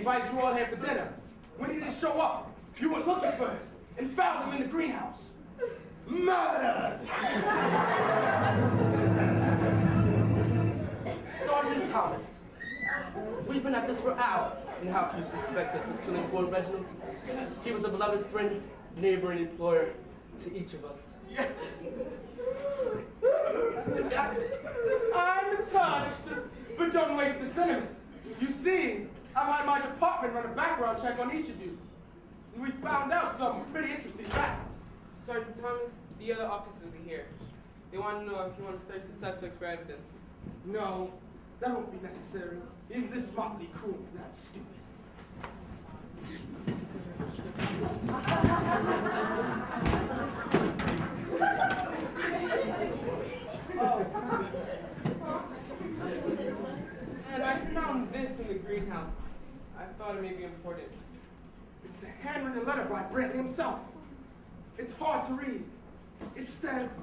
invited you all here for dinner. When he didn't show up, you went looking for him and found him in the greenhouse. Murder! Sergeant Thomas, we've been at this for hours. And how can you suspect us of killing poor Reginald? He was a beloved friend, neighbor, and employer to each of us. I'm touched, but don't waste the sentiment. You see, I've had my department run a background check on each of you. And we found out some pretty interesting facts. Sergeant Thomas, the other officers are here. They want to know if you want to search the suspects for evidence. No, that won't be necessary. Even this motley crew is not stupid. And I found this in the greenhouse. I thought it may be important. It's a handwritten letter by Brantley himself. It's hard to read. It says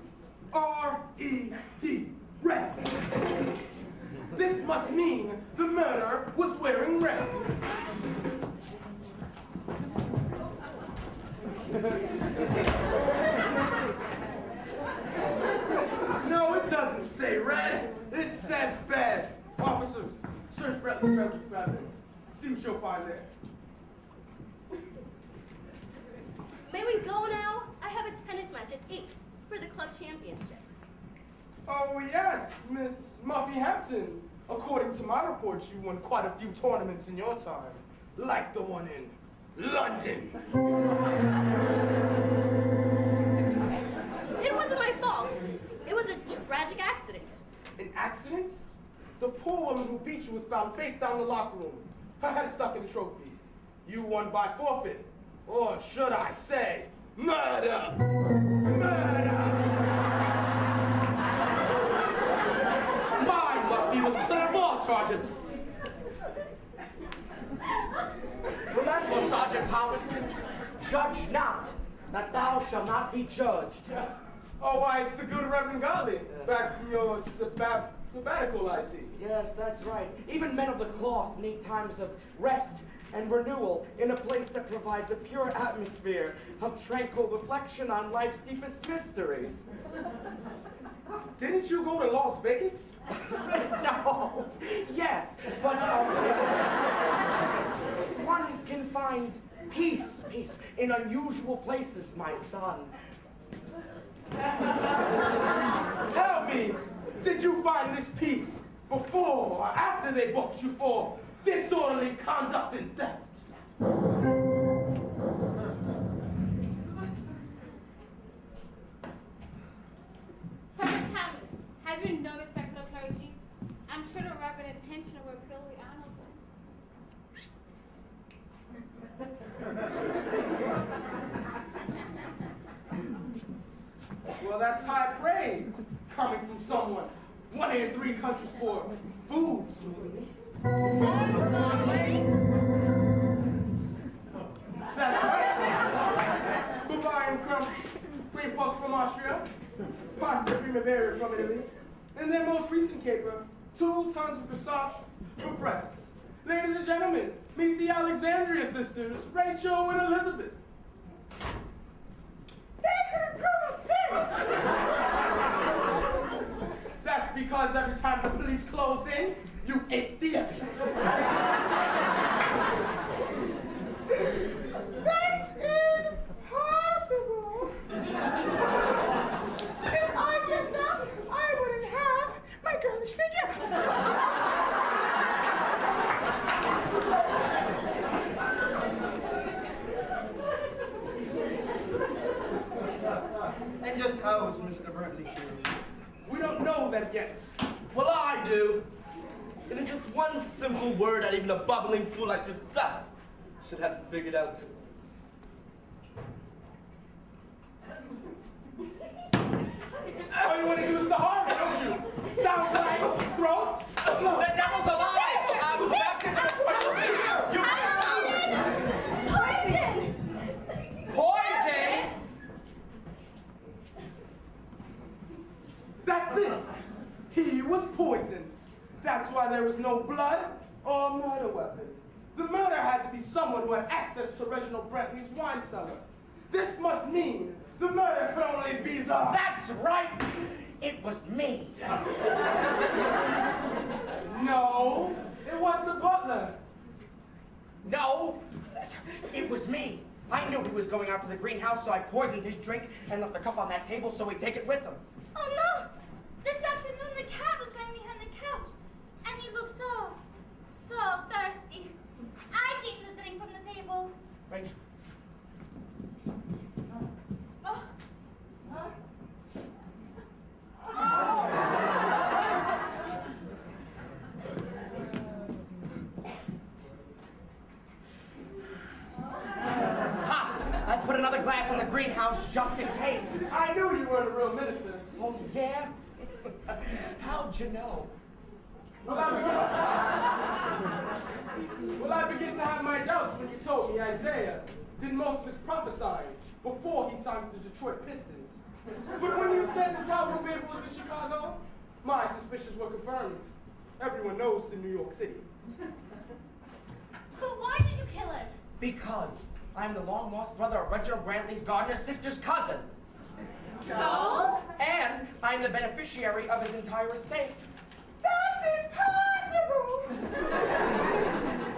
R-E-D, red. This must mean the murderer was wearing red. No, it doesn't say red. It says bed. Officer, search Brantley's evidence. See what you'll find there. May we go now? I have a tennis match at 8. It's for the club championship. Oh, yes, Miss Muffy Hampton. According to my reports, you won quite a few tournaments in your time, like the one in London. It wasn't my fault. It was a tragic accident. An accident? The poor woman who beat you was found face down in the locker room. Her head stuck in the trophy. You won by forfeit. Or should I say, murder! Murder! My Muffy was clear of all charges. Remember, Sergeant Thomas, judge not, that thou shalt not be judged. Oh, why, it's the good Reverend Godley. Back from your sabbatical, I see. Yes, that's right. Even men of the cloth need times of rest and renewal in a place that provides a pure atmosphere of tranquil reflection on life's deepest mysteries. Didn't you go to Las Vegas? No. Yes, but one can find peace in unusual places, my son. Tell me, did you find this peace before or after they booked you for disorderly conduct and theft? Sergeant Thomas, have you no respect for the clergy? I'm sure the reverend intention were purely honorable. Well, that's high praise coming from someone 1 in 3 countries for food smoothie. That's right. Bavarian cream puffs from Austria, pasta primavera from Italy, and their most recent caper, 2 tons of croissants from France. Ladies and gentlemen, meet the Alexandria sisters, Rachel and Elizabeth. They could improve a thing! That's because every time the police closed in, you ate the evidence. That's impossible! If I did that, I wouldn't have my girlish figure. And just how is Mr. Brantley killed? We don't know that yet. Well, I do. And it's just one simple word that even a bubbling fool like yourself should have figured out. All you want to do is to harm it, don't you? Sounds like throat. No. The devil's alive! You Poison! Poison! That's it. He was poisoned. That's why there was no blood or murder weapon. The murder had to be someone who had access to Reginald Brantley's wine cellar. This must mean the murder could only be the... That's right! It was me. No, it was the butler. No, it was me. I knew he was going out to the greenhouse, so I poisoned his drink and left a cup on that table so he'd take it with him. Oh no! This afternoon the cat was lying behind the couch, and he looked so thirsty. I gave him the drink from the table. Rachel. I put another glass in the greenhouse just in case. I knew you weren't a real minister. Oh, yeah? How'd you know? Well, I begin to have my doubts when you told me Isaiah did most of his prophesying before he signed with the Detroit Pistons. But when you said the Talbot baby was in Chicago, my suspicions were confirmed. Everyone knows in New York City. But why did you kill him? Because I'm the long-lost brother of Reginald Brantley's gardener's sister's cousin. So? And I'm the beneficiary of his entire estate. That's impossible!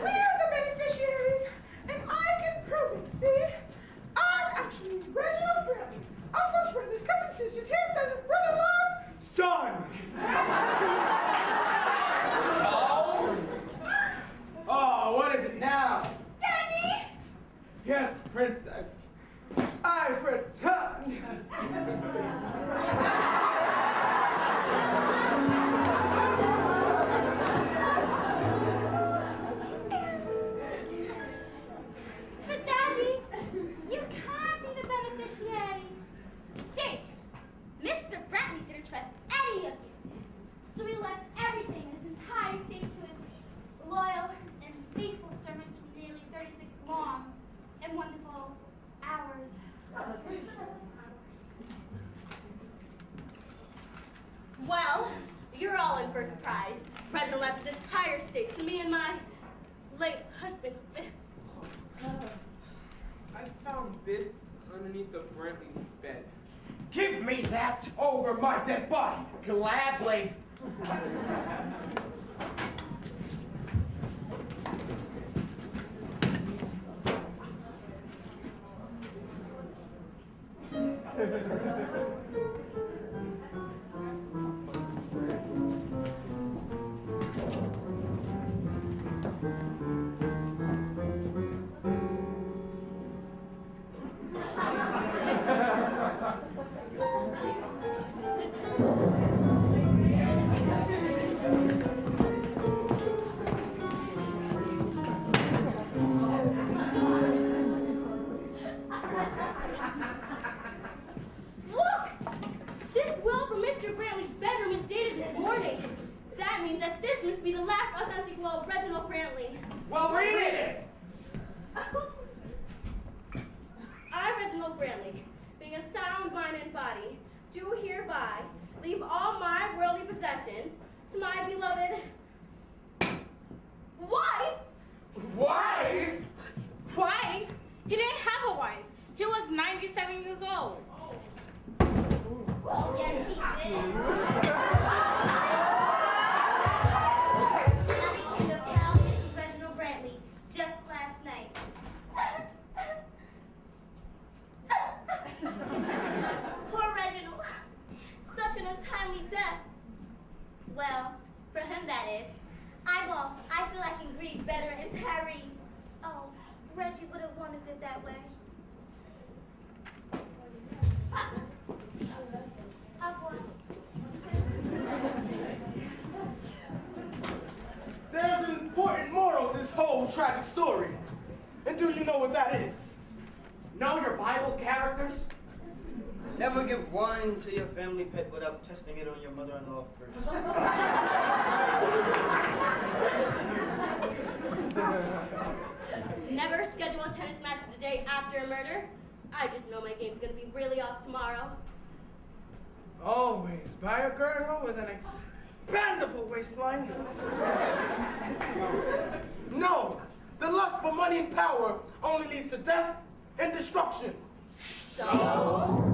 We are the beneficiaries, and I can prove it, see? I'm actually Reginald Brantley's uncle's brother's cousin sister's hairstylist brother-in-law's son! So? Oh, what is it now? Daddy! Yes, princess. I've returned. But Daddy, you can't be the beneficiary. See, Mr. Brantley didn't trust any of you. So he left everything in his entire estate to his loyal and faithful servants for nearly 36 long and wonderful hours. Well, you're all in for a surprise. President left his entire state to me and my late husband. I found this underneath the Brantley bed. Give me that! Over my dead body. Gladly. Look! This will from Mr. Brantley's bedroom is dated this morning. That means that this must be the last authentic will of Reginald Brantley. Well, read it. I, Reginald Brantley, being of sound mind and body, do hereby leave all my worldly possessions to my beloved wife. Wife? Wife? He didn't have a wife. He was 97 years old. Well, yes, he did. I became a pal with Reginald Brantley just last night. Poor Reginald. Such an untimely death. Well, for him that is. I feel I can grieve better in Paris. Oh, Reggie would have wanted it that way. Au revoir. There's an important moral to this whole tragic story. And do you know what that is? Know your Bible characters? Never give wine to your family pet without testing it on your mother-in-law first. Never schedule a tennis match the day after a murder. I just know my game's gonna be really off tomorrow. Always buy a girdle with an expandable waistline. No, the money and power only leads to death and destruction. So?